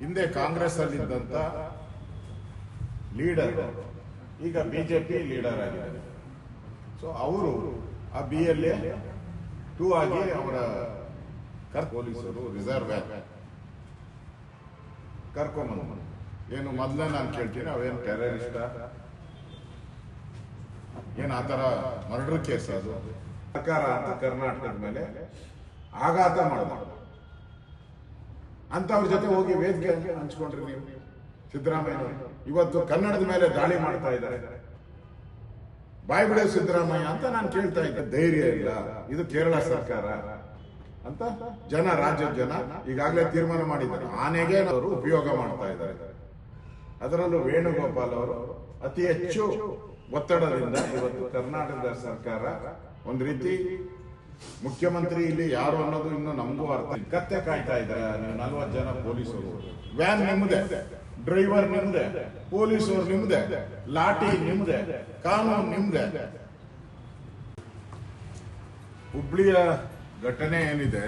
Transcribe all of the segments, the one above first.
ಹಿಂದೆ ಕಾಂಗ್ರೆಸ್ ಅಲ್ಲಿದ್ದಂತ ಲೀಡರ್ ಈಗ BJP leader ಆಗಿದ್ದಾರೆ. ಸೊ ಅವರು ಆ BLA-2 ಆಗಿ ಅವರ ಪೊಲೀಸರು ರಿಸರ್ವ್ ಕರ್ಕೊಂಬಂದು ಏನು ಮೊದಲೇ ನಾನು ಕೇಳ್ತೀನಿ, ಅವೇನು ಟೆರರಿಸ್ಟ ಏನು ಆ ಥರ ಮರ್ಡರ್ ಕೇಸ್ ಅದು ಸರ್ಕಾರ ಅಂತ ಕರ್ನಾಟಕದ ಮೇಲೆ ಆಘಾತ ಮಾಡಿದ ಅಂತವ್ರ ಜೊತೆ ಹೋಗಿ ವೇದಿಕೆ ಹಂಚ್ಕೊಂಡ್ರಿ ನೀವು. ಸಿದ್ದರಾಮಯ್ಯ ಇವತ್ತು ಕನ್ನಡದ ಮೇಲೆ ದಾಳಿ ಮಾಡ್ತಾ ಇದ್ದಾರೆ. ಬಾಯ್ ಬಿಡೋ ಸಿದ್ದರಾಮಯ್ಯ ಅಂತ ನಾನು ಕೇಳ್ತಾ ಇದ್ದೆ. ಧೈರ್ಯ ಇಲ್ಲ, ಇದು ಕೇರಳ ಸರ್ಕಾರ ಅಂತ ರಾಜ್ಯದ ಜನ ಈಗಾಗಲೇ ತೀರ್ಮಾನ ಮಾಡಿದ್ದಾರೆ. ಆನೆಗೆ ಅವರು ಉಪಯೋಗ ಮಾಡ್ತಾ ಇದ್ದಾರೆ. ಅದರಲ್ಲೂ ವೇಣುಗೋಪಾಲ್ ಅವರು ಅತಿ ಹೆಚ್ಚು ಒತ್ತಡದಿಂದ ಇವತ್ತು ಕರ್ನಾಟಕದ ಸರ್ಕಾರ ಒಂದು ರೀತಿ ಮುಖ್ಯಮಂತ್ರಿ ಇಲ್ಲಿ ಯಾರು ಅನ್ನೋದು ಇನ್ನು ನಮಗೂ ಅರ್ಥ. ಕತ್ತೆ ಕಾಯ್ತಾ ಇದ್ದಾರೆ. 40 ಜನ ಪೊಲೀಸರು, ವ್ಯಾನ್ ನಿಮ್ಮದೆ, ಡ್ರೈವರ್ ನಿಮ್ದೆ, ಪೊಲೀಸರು ನಿಮ್ದೆ, ಲಾಠಿ ನಿಮ್ದೆ, ಕಾನೂನು ನಿಮ್ದೆ. ಹುಬ್ಳಿಯ ಘಟನೆ ಏನಿದೆ,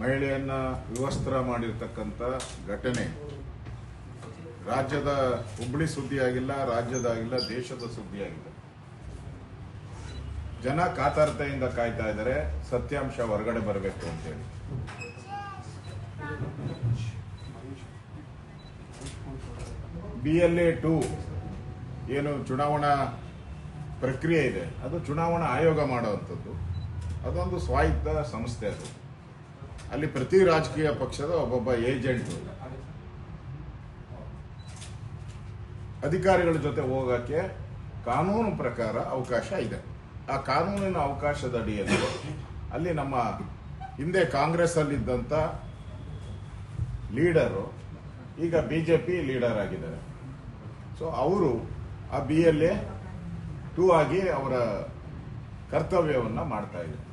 ಮಹಿಳೆಯನ್ನ ವಿವಸ್ತ್ರ ಮಾಡಿರ್ತಕ್ಕಂಥ ಘಟನೆ ರಾಜ್ಯದ ಹುಬ್ಳಿ ಸುದ್ದಿ ಆಗಿಲ್ಲ, ರಾಜ್ಯದಾಗಿಲ್ಲ, ದೇಶದ ಸುದ್ದಿ ಆಗಿಲ್ಲ. ಜನ ಕಾತರತೆಯಿಂದ ಕಾಯ್ತಾ ಇದ್ದಾರೆ ಸತ್ಯಾಂಶ ಹೊರಗಡೆ ಬರಬೇಕು ಅಂತೇಳಿ. BLA-2 ಏನು ಚುನಾವಣಾ ಪ್ರಕ್ರಿಯೆ ಇದೆ, ಅದು ಚುನಾವಣಾ ಆಯೋಗ ಮಾಡುವಂಥದ್ದು. ಅದೊಂದು ಸ್ವಾಯತ್ತ ಸಂಸ್ಥೆ. ಅದು ಅಲ್ಲಿ ಪ್ರತಿ ರಾಜಕೀಯ ಪಕ್ಷದ ಒಬ್ಬೊಬ್ಬ ಏಜೆಂಟ್ ಅಧಿಕಾರಿಗಳ ಜೊತೆ ಹೋಗಕ್ಕೆ ಕಾನೂನು ಪ್ರಕಾರ ಅವಕಾಶ ಇದೆ. ಆ ಕಾನೂನಿನ ಅವಕಾಶದ ಅಡಿಯಲ್ಲಿ ಅಲ್ಲಿ ನಮ್ಮ ಹಿಂದೆ ಕಾಂಗ್ರೆಸ್ ಅಲ್ಲಿದ್ದಂತ ಲೀಡರು ಈಗ ಬಿಜೆಪಿ ಲೀಡರ್ ಆಗಿದ್ದಾರೆ. ಸೊ ಅವರು ಆ BLA-2 ಆಗಿ ಅವರ ಕರ್ತವ್ಯವನ್ನ ಮಾಡ್ತಾ ಇದ್ದಾರೆ.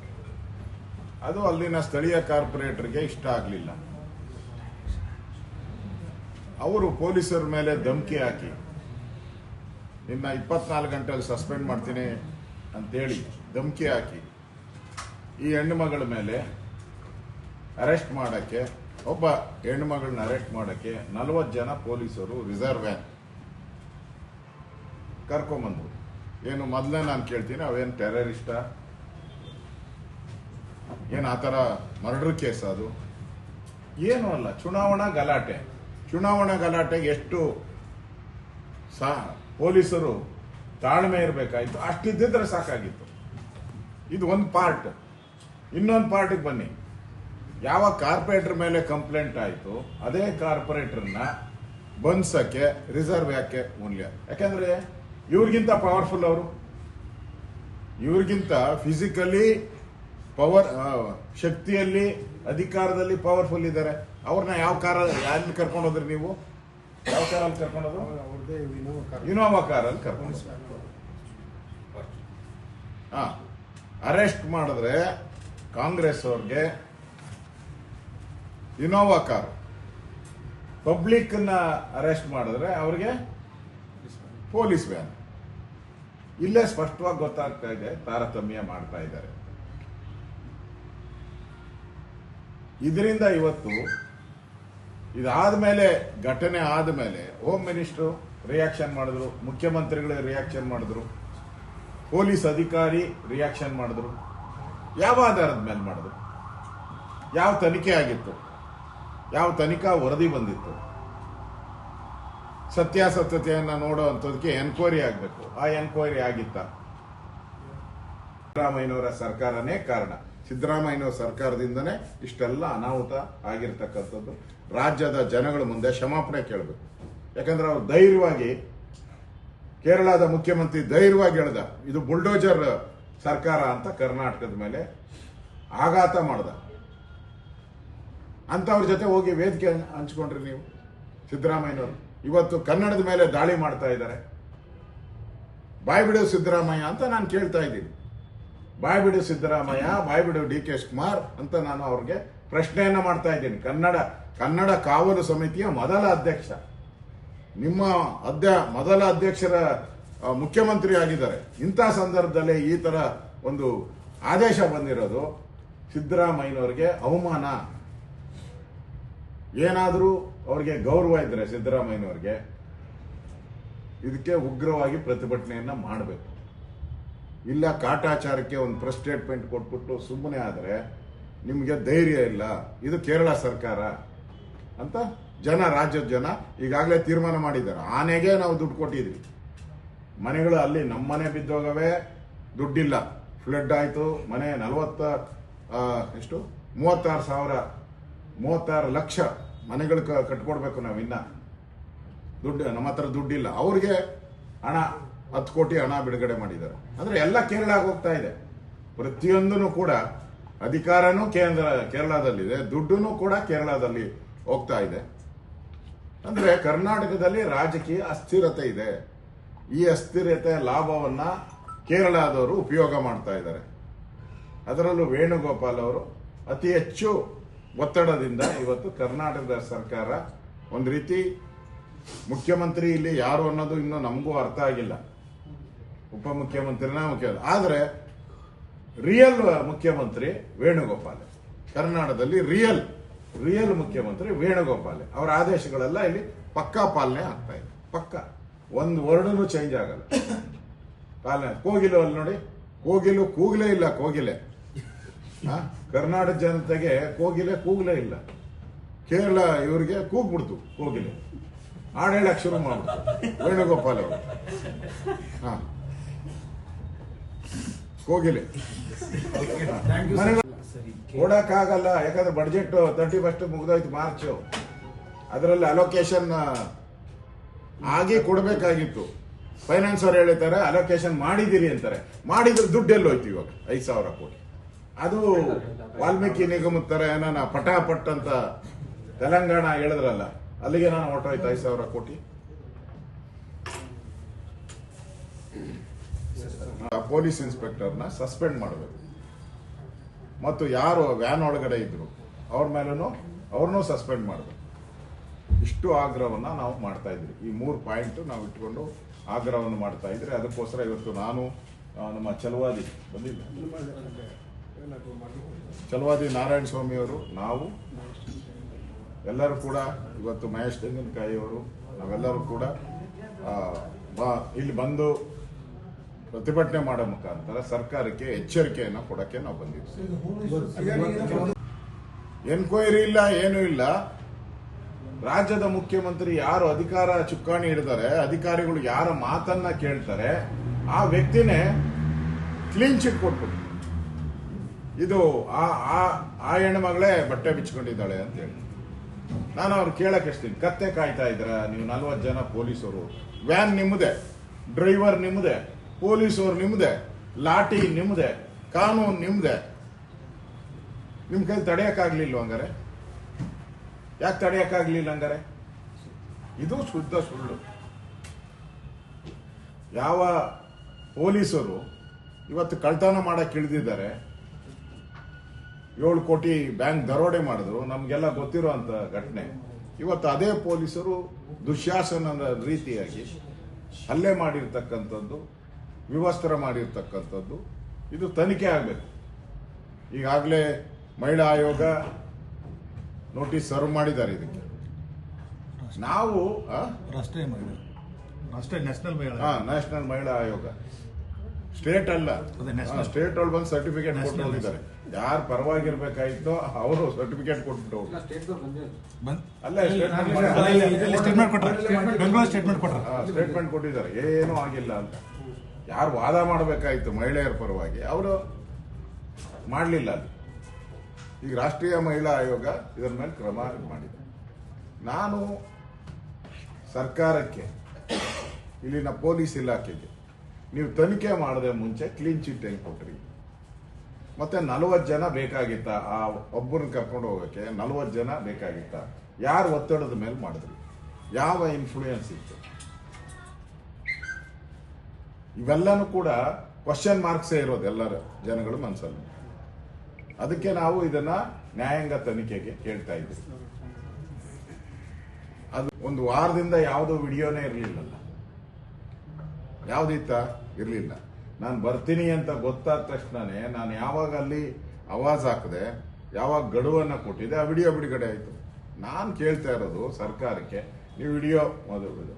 ಅದು ಅಲ್ಲಿನ ಸ್ಥಳೀಯ ಕಾರ್ಪೊರೇಟರ್ಗೆ ಇಷ್ಟ ಆಗಲಿಲ್ಲ. ಅವರು ಪೊಲೀಸರ ಮೇಲೆ ಧಮಕಿ ಹಾಕಿ ನಿನ್ನ 24 ಗಂಟೆಯಲ್ಲಿ ಸಸ್ಪೆಂಡ್ ಮಾಡ್ತೀನಿ ಅಂತೇಳಿ ಧಮಕಿ ಹಾಕಿ ಈ ಹೆಣ್ಣುಮಗಳ ಮೇಲೆ ಅರೆಸ್ಟ್ ಮಾಡಕ್ಕೆ, ಒಬ್ಬ ಹೆಣ್ಣುಮಗಳನ್ನ ಅರೆಸ್ಟ್ ಮಾಡಕ್ಕೆ 40 ಜನ ಪೊಲೀಸರು ರಿಸರ್ವ್ ವ್ಯಾನ್ ಕರ್ಕೊಂಬಂದ್ರು. ಏನು ಮೊದಲೇ ನಾನು ಕೇಳ್ತೀನಿ, ಅವೇನು ಟೆರರಿಸ್ಟ ಏನು ಆ ಥರ ಮರ್ಡರ್ ಕೇಸ್ ಅದು ಏನು ಅಲ್ಲ. ಚುನಾವಣಾ ಗಲಾಟೆಗೆ ಎಷ್ಟು ಪೊಲೀಸರು ತಾಳ್ಮೆ ಇರಬೇಕಾಯ್ತು, ಅಷ್ಟಿದ್ದಿದ್ರೆ ಸಾಕಾಗಿತ್ತು. ಇದು ಒಂದು ಪಾರ್ಟ್. ಇನ್ನೊಂದು ಪಾರ್ಟಿಗೆ ಬನ್ನಿ. ಯಾವ ಕಾರ್ಪೊರೇಟರ್ ಮೇಲೆ ಕಂಪ್ಲೇಂಟ್ ಆಯಿತು, ಅದೇ ಕಾರ್ಪೊರೇಟರ್ನ ಬಂಧಿಸಕ್ಕೆ ರಿಸರ್ವ್ ಯಾಕೆ ಮೂಲ್ಯ? ಯಾಕಂದ್ರೆ ಇವ್ರಿಗಿಂತ ಪವರ್ಫುಲ್ ಅವರು, ಇವ್ರಿಗಿಂತ ಫಿಸಿಕಲಿ ಶಕ್ತಿಯಲ್ಲಿ, ಅಧಿಕಾರದಲ್ಲಿ ಪವರ್ಫುಲ್ ಇದ್ದಾರೆ. ಅವ್ರನ್ನ ಯಾವ ಯಾರಲ್ಲಿ ಕರ್ಕೊಂಡು ಹೋದ್ರಿ ನೀವು? ಯಾವ ಕಾರಲ್ಲಿ ಕರ್ಕೊಂಡೋದು? ಇನೋವಾ ಕಾರಲ್ಲಿ ಕರ್ಕೊಂಡು ಅರೆಸ್ಟ್ ಮಾಡಿದ್ರೆ ಕಾಂಗ್ರೆಸ್ ಅವ್ರಿಗೆ ಇನೋವಾ ಕಾರ್, ಪಬ್ಲಿಕ್ ನ ಅರೆಸ್ಟ್ ಮಾಡಿದ್ರೆ ಅವ್ರಿಗೆ ಪೊಲೀಸ್ ವ್ಯಾನ್. ಇಲ್ಲೇ ಸ್ಪಷ್ಟವಾಗಿ ಗೊತ್ತಾಗ್ತಾ ಇದೆ ತಾರತಮ್ಯ ಮಾಡ್ತಾ ಇದ್ದಾರೆ. ಇದರಿಂದ ಇವತ್ತು ಇದಾದ್ಮೇಲೆ, ಘಟನೆ ಆದ್ಮೇಲೆ ಹೋಮ್ ಮಿನಿಸ್ಟರ್ ರಿಯಾಕ್ಷನ್ ಮಾಡಿದ್ರು, ಮುಖ್ಯಮಂತ್ರಿಗಳು ರಿಯಾಕ್ಷನ್ ಮಾಡಿದ್ರು, ಪೊಲೀಸ್ ಅಧಿಕಾರಿ ರಿಯಾಕ್ಷನ್ ಮಾಡಿದ್ರು. ಯಾವ ಆಧಾರದ ಮೇಲೆ ಮಾಡಿದ್ರು? ಯಾವ ತನಿಖೆ ಆಗಿತ್ತು? ಯಾವ ತನಿಖಾ ವರದಿ ಬಂದಿತ್ತು? ಸತ್ಯಾಸತ್ಯತೆಯನ್ನ ನೋಡುವಂಥದಕ್ಕೆ ಎನ್ಕ್ವೈರಿ ಆಗಬೇಕು. ಆ ಎನ್ಕ್ವೈರಿ ಆಗಿತ್ತ? ಸಿದ್ದರಾಮಯ್ಯನವರ ಸರ್ಕಾರನೇ ಕಾರಣ. ಸಿದ್ದರಾಮಯ್ಯನವರ ಸರ್ಕಾರದಿಂದನೇ ಇಷ್ಟೆಲ್ಲ ಅನಾಹುತ ಆಗಿರ್ತಕ್ಕಂಥದ್ದು. ರಾಜ್ಯದ ಜನಗಳ ಮುಂದೆ ಕ್ಷಮಾಪಣೆ ಕೇಳಬೇಕು. ಯಾಕಂದ್ರೆ ಅವ್ರು ಧೈರ್ಯವಾಗಿ, ಕೇರಳದ ಮುಖ್ಯಮಂತ್ರಿ ಧೈರ್ಯವಾಗಿ ಹೇಳ್ದ, ಇದು ಬುಲ್ಡೋಜರ್ ಸರ್ಕಾರ ಅಂತ ಕರ್ನಾಟಕದ ಮೇಲೆ ಆಘಾತ ಮಾಡ್ದ. ಅಂತವ್ರ ಜೊತೆ ಹೋಗಿ ವೇದಿಕೆ ಹಂಚ್ಕೊಂಡ್ರಿ ನೀವು. ಸಿದ್ದರಾಮಯ್ಯನವರು ಇವತ್ತು ಕನ್ನಡದ ಮೇಲೆ ದಾಳಿ ಮಾಡ್ತಾ ಇದ್ದಾರೆ. ಬಾಯ್ ಬಿಡು ಸಿದ್ದರಾಮಯ್ಯ ಅಂತ ನಾನು ಕೇಳ್ತಾ ಇದ್ದೀನಿ. ಬಾಯ್ ಬಿಡು ಸಿದ್ದರಾಮಯ್ಯ, ಬಾಯ್ ಬಿಡು DK ಶಿವಕುಮಾರ್ ಅಂತ ನಾನು ಅವ್ರಿಗೆ ಪ್ರಶ್ನೆಯನ್ನ ಮಾಡ್ತಾ ಇದ್ದೀನಿ. ಕನ್ನಡ ಕಾವಲು ಸಮಿತಿಯ ಮೊದಲ ಅಧ್ಯಕ್ಷ, ನಿಮ್ಮ ಮೊದಲ ಅಧ್ಯಕ್ಷರ ಮುಖ್ಯಮಂತ್ರಿ ಆಗಿದ್ದಾರೆ. ಇಂಥ ಸಂದರ್ಭದಲ್ಲಿ ಈ ತರ ಒಂದು ಆದೇಶ ಬಂದಿರೋದು ಸಿದ್ದರಾಮಯ್ಯನವರಿಗೆ ಅವಮಾನ. ಏನಾದರೂ ಅವ್ರಿಗೆ ಗೌರವ ಇದ್ರೆ ಸಿದ್ದರಾಮಯ್ಯನವ್ರಿಗೆ ಇದಕ್ಕೆ ಉಗ್ರವಾಗಿ ಪ್ರತಿಭಟನೆಯನ್ನ ಮಾಡಬೇಕು. ಇಲ್ಲ ಕಾಟಾಚಾರಕ್ಕೆ ಒಂದು ಪ್ರೆಸ್ ಸ್ಟೇಟ್ಮೆಂಟ್ ಕೊಟ್ಬಿಟ್ಟು ಸುಮ್ಮನೆ ಆದರೆ ನಿಮಗೆ ಧೈರ್ಯ ಇಲ್ಲ, ಇದು ಕೇರಳ ಸರ್ಕಾರ ಅಂತ ರಾಜ್ಯದ ಜನ ಈಗಾಗಲೇ ತೀರ್ಮಾನ ಮಾಡಿದ್ದಾರೆ. ಆನೆಗೆ ನಾವು ದುಡ್ಡು ಕೊಟ್ಟಿದ್ವಿ, ಮನೆಗಳು ಅಲ್ಲಿ ನಮ್ಮ ಮನೆ ಬಿದ್ದೋಗವೆ, ದುಡ್ಡಿಲ್ಲ, ಫ್ಲಡ್ ಆಯ್ತು, ಮನೆ 36 ಲಕ್ಷ ಮನೆಗಳು ಕಟ್ಕೊಡ್ಬೇಕು ನಾವಿನ್ನ, ದುಡ್ಡು ನಮ್ಮ ಹತ್ರ ದುಡ್ಡಿಲ್ಲ. ಅವ್ರಿಗೆ ಹಣ 10 ಕೋಟಿ ಹಣ ಬಿಡುಗಡೆ ಮಾಡಿದ್ದಾರೆ. ಅಂದ್ರೆ ಎಲ್ಲ ಕೇರಳಕ್ಕೆ ಹೋಗ್ತಾ ಇದೆ. ಪ್ರತಿಯೊಂದೂ ಕೂಡ ಅಧಿಕಾರನೂ ಕೇರಳದಲ್ಲಿದೆ, ದುಡ್ಡು ಕೂಡ ಕೇರಳದಲ್ಲಿ ಹೋಗ್ತಾ ಇದೆ. ಅಂದ್ರೆ ಕರ್ನಾಟಕದಲ್ಲಿ ರಾಜಕೀಯ ಅಸ್ಥಿರತೆ ಇದೆ. ಈ ಅಸ್ಥಿರತೆಯ ಲಾಭವನ್ನ ಕೇರಳದವರು ಉಪಯೋಗ ಮಾಡ್ತಾ ಇದ್ದಾರೆ. ಅದರಲ್ಲೂ ವೇಣುಗೋಪಾಲ್ ಅವರು ಅತಿ ಹೆಚ್ಚು ಒತ್ತಡದಿಂದ ಇವತ್ತು ಕರ್ನಾಟಕದ ಸರ್ಕಾರ ಒಂದು ರೀತಿ ಮುಖ್ಯಮಂತ್ರಿ ಇಲ್ಲಿ ಯಾರು ಅನ್ನೋದು ಇನ್ನೂ ನಮಗೂ ಅರ್ಥ ಆಗಿಲ್ಲ. ಉಪಮುಖ್ಯಮಂತ್ರಿನ ಆದ್ರೆ ರಿಯಲ್ ಮುಖ್ಯಮಂತ್ರಿ ವೇಣುಗೋಪಾಲ್, ಕರ್ನಾಟಕದಲ್ಲಿ ರಿಯಲ್ ಮುಖ್ಯಮಂತ್ರಿ ವೇಣುಗೋಪಾಲ್. ಅವರ ಆದೇಶಗಳೆಲ್ಲ ಇಲ್ಲಿ ಪಕ್ಕಾ ಪಾಲನೆ ಆಗ್ತಾ ಇದೆ. ಪಕ್ಕ ಒಂದು ವರ್ಡನು ಚೇಂಜ್ ಆಗಲ್ಲ. ಪಾಲನೆ ಕೋಗಿಲು ಅಲ್ಲಿ ನೋಡಿ, ಕೋಗಿಲು ಕೂಗಲೇ ಇಲ್ಲ. ಕೋಗಿಲೆ ಕರ್ನಾಟಕ ಜನತೆಗೆ ಕೋಗಿಲೆ ಕೂಗಲೇ ಇಲ್ಲ. ಕೇರಳ ಇವರಿಗೆ ಕೂಗ್ಬಿಡ್ತು ಕೋಗಿಲೆ, ಹಾಡು ಹೇಳಕ್ ಶುರು ಮಾಡ್ಬಿಡ್ತು ವೇಣುಗೋಪಾಲ್ ಅವರು. ಕೋಗಿಲೆ ಕೊಡಕ್ಕಾಗಲ್ಲ, ಯಾಕಂದ್ರೆ ಬಡ್ಜೆಟ್ 31 ಮುಗಿದೋಯ್ತು ಮಾರ್ಚ್. ಅದರಲ್ಲಿ ಅಲೋಕೇಶನ್ ಆಗಿ ಕೊಡಬೇಕಾಗಿತ್ತು. ಫೈನಾನ್ಸ್ ಅವ್ರು ಹೇಳ್ತಾರೆ ಅಲೋಕೇಶನ್ ಮಾಡಿದಿರಿ ಅಂತಾರೆ. ಮಾಡಿದ್ರೆ ದುಡ್ಡು ಎಲ್ಲೋಯ್ತು ಇವಾಗ 5,000 ಕೋಟಿ. ಅದು ವಾಲ್ಮೀಕಿ ನಿಗಮದ ತರ ಏನೋ ಪಟಾಪಟ್ ಅಂತ ತೆಲಂಗಾಣ ಹೇಳಿದ್ರಲ್ಲ, ಅಲ್ಲಿಗೆ ನಾನು ಹೊರಟೋಯ್ತು 5,000 ಕೋಟಿ. ಪೊಲೀಸ್ ಇನ್ಸ್ಪೆಕ್ಟರ್ನ ಸಸ್ಪೆಂಡ್ ಮಾಡಬೇಕು ಮತ್ತು ಯಾರು ವ್ಯಾನ್ ಒಳಗಡೆ ಇದ್ರು ಅವ್ರ ಮೇಲೂ ಅವ್ರನ್ನೂ ಸಸ್ಪೆಂಡ್ ಮಾಡಬೇಕು. ಇಷ್ಟು ಆಗ್ರಹವನ್ನ ನಾವು ಮಾಡ್ತಾ ಇದ್ರಿ. ಈ 3 ಪಾಯಿಂಟ್ ನಾವು ಇಟ್ಕೊಂಡು ಆಗ್ರಹವನ್ನು ಮಾಡ್ತಾ ಇದ್ರೆ, ಅದಕ್ಕೋಸ್ಕರ ಇವತ್ತು ನಾನು ನಮ್ಮ ಚಲವಾದಿ ಬಂದಿದ್ದೆ, ಚಲವಾದಿ ನಾರಾಯಣ ಸ್ವಾಮಿ ಅವರು, ನಾವು ಎಲ್ಲರೂ ಕೂಡ ಇವತ್ತು ಮಹೇಶ್ ತೆಂಗಿನಕಾಯಿ ಅವರು ನಾವೆಲ್ಲರೂ ಕೂಡ ಇಲ್ಲಿ ಬಂದು ಪ್ರತಿಭಟನೆ ಮಾಡೋ ಮುಖಾಂತರ ಸರ್ಕಾರಕ್ಕೆ ಎಚ್ಚರಿಕೆಯನ್ನು ಕೊಡಕ್ಕೆ ನಾವು ಬಂದಿದ್ದೀವಿ. ಎನ್ಕ್ವೈರಿ ಇಲ್ಲ, ಏನೂ ಇಲ್ಲ. ರಾಜ್ಯದ ಮುಖ್ಯಮಂತ್ರಿ ಯಾರು ಅಧಿಕಾರ ಚುಕ್ಕಾಣಿ ಹಿಡಿದಾರೆ, ಅಧಿಕಾರಿಗಳು ಯಾರ ಮಾತನ್ನ ಕೇಳ್ತಾರೆ, ಆ ವ್ಯಕ್ತಿನೇ ಕ್ಲೀನ್ ಚಿಟ್ ಕೊಟ್ಬಿಟ್ಟು ಇದು ಆ ಹೆಣ್ಮಗಳೇ ಬಟ್ಟೆ ಬಿಚ್ಕೊಂಡಿದ್ದಾಳೆ ಅಂತ ಹೇಳಿ ನಾನು ಅವ್ರು ಕೇಳಕ್ ಎಷ್ತೀನಿ. ಕತ್ತೆ ಕಾಯ್ತಾ ಇದ್ರ ನೀವು 40 ಜನ ಪೊಲೀಸರು, ವ್ಯಾನ್ ನಿಮ್ಮದೆ, ಡ್ರೈವರ್ ನಿಮ್ಮದೆ, ಪೊಲೀಸರು ನಿಮ್ಮದೆ, ಲಾಠಿ ನಿಮ್ಮದೆ, ಕಾನೂನು ನಿಮ್ಮದೆ. ನಿಮ್ ಕೈ ತಡೆಯಕ್ಕಾಗ್ಲಿಲ್ಲ ಹಂಗಾರೆ? ಯಾಕೆ ತಡೆಯಕ್ಕಾಗ್ಲಿಲ್ಲ ಹಂಗಾರೆ? ಇದು ಶುದ್ಧ ಸುಳ್ಳು. ಯಾವ ಪೊಲೀಸರು ಇವತ್ತು ಕಳ್ತನ ಮಾಡಕ್ ಇಳಿದಿದ್ದಾರೆ, 7 ಕೋಟಿ ಬ್ಯಾಂಕ್ ದರೋಡೆ ಮಾಡಿದ್ರು, ನಮ್ಗೆಲ್ಲ ಗೊತ್ತಿರೋ ಅಂತ ಘಟನೆ. ಇವತ್ತು ಅದೇ ಪೊಲೀಸರು ದುಶ್ಯಾಸನದ ರೀತಿಯಾಗಿ ಹಲ್ಲೆ ಮಾಡಿರ್ತಕ್ಕಂಥದ್ದು, ವಿವಸ್ತ್ರ ಮಾಡಿರ್ತಕ್ಕಂಥದ್ದು, ಇದು ತನಿಖೆ ಆಗಬೇಕು. ಈಗಾಗಲೇ ಮಹಿಳಾ ಆಯೋಗ ನೋಟಿಸ್ ಸರ್ವ್ ಮಾಡಿದ್ದಾರೆ ಇದಕ್ಕೆ. ನಾವು ನ್ಯಾಷನಲ್ ಮಹಿಳಾ ಆಯೋಗ, ಸ್ಟೇಟ್ ಅಲ್ಲ, ಸ್ಟೇಟ್ ಅವ್ರು ಬಂದು ಸರ್ಟಿಫಿಕೇಟ್ ಕೊಟ್ಟು ಹೋಗಿದ್ದಾರೆ. ಯಾರು ಪರವಾಗಿರ್ಬೇಕಾಯ್ತೋ ಅವರು ಸರ್ಟಿಫಿಕೇಟ್ ಕೊಟ್ಬಿಟ್ಟು ಸ್ಟೇಟ್ಮೆಂಟ್ ಕೊಟ್ಟಿದ್ದಾರೆ, ಏನೂ ಆಗಿಲ್ಲ ಅಂತ. ಯಾರು ವಾದ ಮಾಡಬೇಕಾಯ್ತು ಮಹಿಳೆಯರ ಪರವಾಗಿ, ಅವರು ಮಾಡಲಿಲ್ಲ. ಅಲ್ಲಿ ಈಗ ರಾಷ್ಟ್ರೀಯ ಮಹಿಳಾ ಆಯೋಗ ಇದರ ಮೇಲೆ ಕ್ರಮ ಮಾಡಿದೆ. ನಾನು ಸರ್ಕಾರಕ್ಕೆ, ಇಲ್ಲಿನ ಪೊಲೀಸ್ ಇಲಾಖೆಗೆ, ನೀವು ತನಿಖೆ ಮಾಡದೆ ಮುಂಚೆ ಕ್ಲೀನ್ ಚಿಟ್ ಹೆಂಗ್ ಕೊಟ್ರಿ? ಮತ್ತೆ 40 ಜನ ಬೇಕಾಗಿತ್ತ? ಆ ಒಬ್ಬರನ್ನ ಕರ್ಕೊಂಡು ಹೋಗಕ್ಕೆ 40 ಜನ ಬೇಕಾಗಿತ್ತ? ಯಾರು ಒತ್ತಡದ ಮೇಲೆ ಮಾಡಿದ್ರಿ? ಯಾವ ಇನ್ಫ್ಲೂಯೆನ್ಸ್ ಇತ್ತು? ಇವೆಲ್ಲನೂ ಕೂಡ ಕ್ವಶನ್ ಮಾರ್ಕ್ಸೇ ಇರೋದು ಎಲ್ಲರ ಜನಗಳ ಮನಸ್ಸಲ್ಲಿ. ಅದಕ್ಕೆ ನಾವು ಇದನ್ನ ನ್ಯಾಯಾಂಗ ತನಿಖೆಗೆ ಕೇಳ್ತಾ ಇದ್ದೀವಿ. ಅದು ಒಂದು ವಾರದಿಂದ ಯಾವುದೋ ವಿಡಿಯೋನೇ ಇರಲಿಲ್ಲಲ್ಲ, ಯಾವುದಿತ್ತ ಇರಲಿಲ್ಲ. ನಾನು ಬರ್ತೀನಿ ಅಂತ ಗೊತ್ತಾದ ತಕ್ಷಣನೇ ನಾನು ಯಾವಾಗ ಅಲ್ಲಿ ಆವಾಜ್ ಹಾಕಿದೆ, ಯಾವಾಗ ಗಡುವನ್ನ ಕೊಟ್ಟಿದೆ, ಆ ವಿಡಿಯೋ ಬಿಡುಗಡೆ ಆಯಿತು. ನಾನು ಕೇಳ್ತಾ ಇರೋದು ಸರ್ಕಾರಕ್ಕೆ, ನೀವು ವಿಡಿಯೋ ಮೊದಲು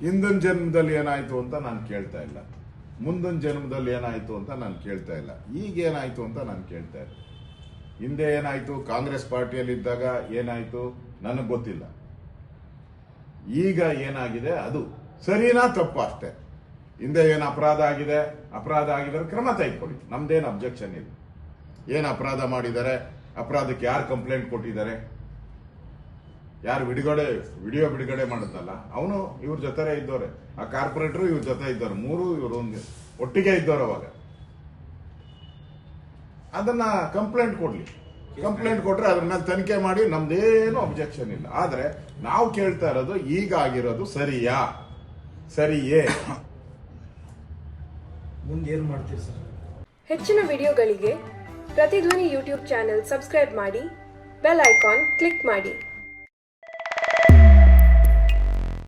ಹಿಂದಿನ ಜನ್ಮದಲ್ಲಿ ಏನಾಯ್ತು ಅಂತ ನಾನು ಕೇಳ್ತಾ ಇಲ್ಲ, ಮುಂದಿನ ಜನ್ಮದಲ್ಲಿ ಏನಾಯ್ತು ಅಂತ ನಾನು ಕೇಳ್ತಾ ಇಲ್ಲ, ಈಗ ಏನಾಯ್ತು ಅಂತ ನಾನು ಕೇಳ್ತಾ ಇಲ್ಲ. ಹಿಂದೆ ಏನಾಯ್ತು, ಕಾಂಗ್ರೆಸ್ ಪಾರ್ಟಿಯಲ್ಲಿ ಇದ್ದಾಗ ಏನಾಯ್ತು ನನಗೆ ಗೊತ್ತಿಲ್ಲ. ಈಗ ಏನಾಗಿದೆ ಅದು ಸರಿನಾ ತಪ್ಪು ಅಷ್ಟೇ. ಹಿಂದೆ ಏನು ಅಪರಾಧ ಆಗಿದ್ರೆ ಕ್ರಮ ತೆಗೆದುಕೊಳ್ಳಿ, ನಮ್ದೇನು ಅಬ್ಜೆಕ್ಷನ್ ಇಲ್ಲ. ಏನು ಅಪರಾಧ ಮಾಡಿದ್ದಾರೆ, ಅಪರಾಧಕ್ಕೆ ಯಾರು ಕಂಪ್ಲೇಂಟ್ ಕೊಟ್ಟಿದ್ದಾರೆ, ಯಾರು ವಿಡಿಯೋ ಬಿಡುಗಡೆ ಮಾಡುತ್ತಲ್ಲ ಅವನು ಇವ್ರ ಜೊತೆ ಇದ್ದವ್ರೆ, ಆ ಕಾರ್ಪೊರೇಟರ್ ಇವ್ರ ಜೊತೆ ಇದ್ದವ್ರು, ಮೂರು ಇವರು ಒಂದು ಒಟ್ಟಿಗೆ ಇದ್ದವ್ರು. ಅವಾಗ ಅದನ್ನ ಕಂಪ್ಲೇಂಟ್ ಕೊಡ್ಲಿ, ಕಂಪ್ಲೇಂಟ್ ಕೊಟ್ರೆ ಅದ್ರ ಮೇಲೆ ತನಿಖೆ ಮಾಡಿ, ನಮ್ದೇನು ಅಬ್ಜೆಕ್ಷನ್ ಇಲ್ಲ. ಆದ್ರೆ ನಾವು ಕೇಳ್ತಾ ಇರೋದು ಈಗ ಆಗಿರೋದು ಸರಿಯೇ? ಮುಂದೆ ಏನು ಮಾಡ್ತೀರಿ ಸರ್? ಹೆಚ್ಚಿನ ವಿಡಿಯೋಗಳಿಗೆ ಪ್ರತಿಧ್ವನಿ ಯೂಟ್ಯೂಬ್ ಚಾನೆಲ್ ಸಬ್ಸ್ಕ್ರೈಬ್ ಮಾಡಿ, ಬೆಲ್ ಐಕಾನ್ ಕ್ಲಿಕ್ ಮಾಡಿ.